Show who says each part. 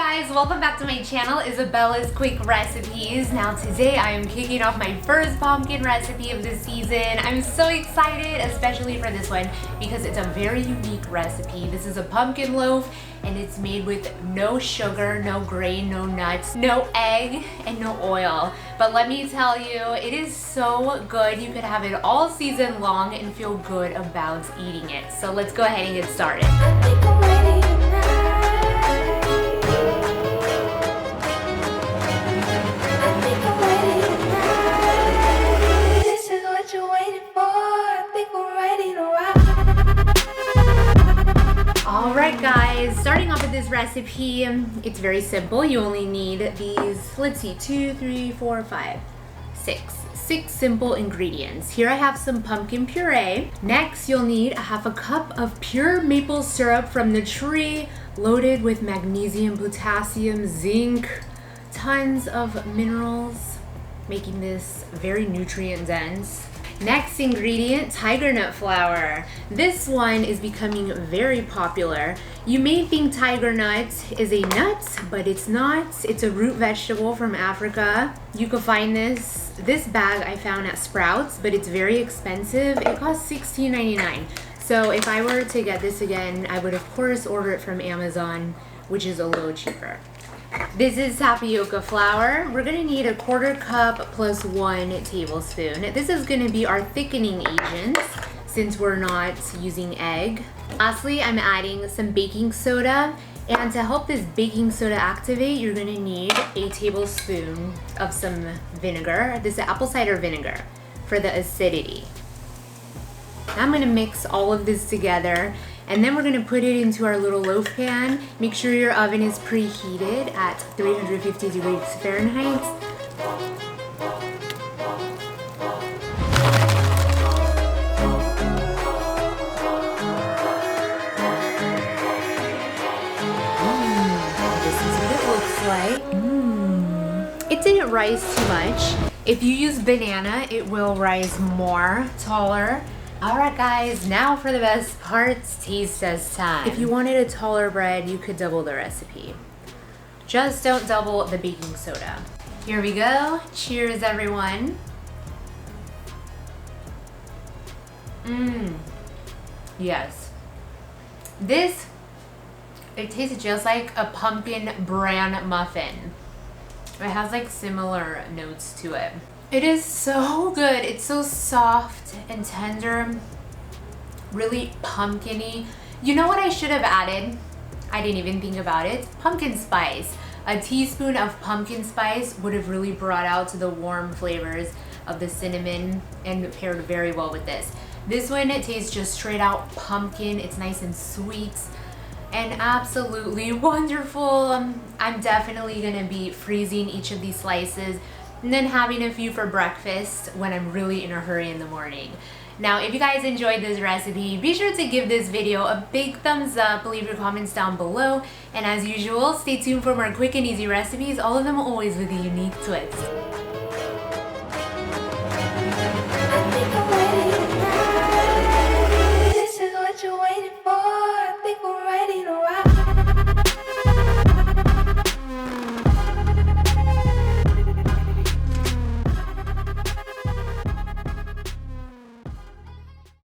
Speaker 1: guys, welcome back to my channel, Isabella's Quick Recipes. Now today I am kicking off my first pumpkin recipe of the season. I'm so excited, especially for this one, because it's a very unique recipe. This is a pumpkin loaf, and it's made with no sugar, no grain, no nuts, no egg, and no oil. But let me tell you, it is so good. You could have it all season long and feel good about eating it. So let's go ahead and get started. Alright guys, starting off with this recipe, it's very simple. You only need these, let's see, 6 simple ingredients. Here I have some pumpkin puree. Next, you'll need a half a cup of pure maple syrup from the tree, loaded with magnesium, potassium, zinc, tons of minerals, making this very nutrient dense. Next ingredient, Tigernut flour. This one is becoming very popular. You may think Tigernut is a nut, but it's not. It's a root vegetable from Africa. You can find this bag I found at Sprouts, but it's very expensive. It costs $16.99. So if I were to get this again, I would of course order it from Amazon, which is a little cheaper. This is tapioca flour. We're gonna need 1/4 cup plus 1 tablespoon. This is gonna be our thickening agent since we're not using egg. Lastly, I'm adding some baking soda. And to help this baking soda activate, you're gonna need a tablespoon of some vinegar. This is apple cider vinegar for the acidity. Now I'm gonna mix all of this together, and then we're gonna put it into our little loaf pan. Make sure your oven is preheated at 350 degrees Fahrenheit. This is what it looks like. It didn't rise too much. If you use banana, it will rise more, taller. Alright guys, now for the best parts, taste test time. If you wanted a taller bread, you could double the recipe. Just don't double the baking soda. Here we go. Cheers everyone. Yes. It tastes just like a pumpkin bran muffin. It has like similar notes to it. It is so good. It's so soft and tender, really pumpkin-y. You know what I should have added? I didn't even think about it. Pumpkin spice. A teaspoon of pumpkin spice would have really brought out the warm flavors of the cinnamon and paired very well with this. This one, it tastes just straight out pumpkin. It's nice and sweet and absolutely wonderful. I'm definitely gonna be freezing each of these slices and then having a few for breakfast when I'm really in a hurry in the morning. Now, if you guys enjoyed this recipe, be sure to give this video a big thumbs up, leave your comments down below, and as usual, stay tuned for more quick and easy recipes, all of them always with a unique twist.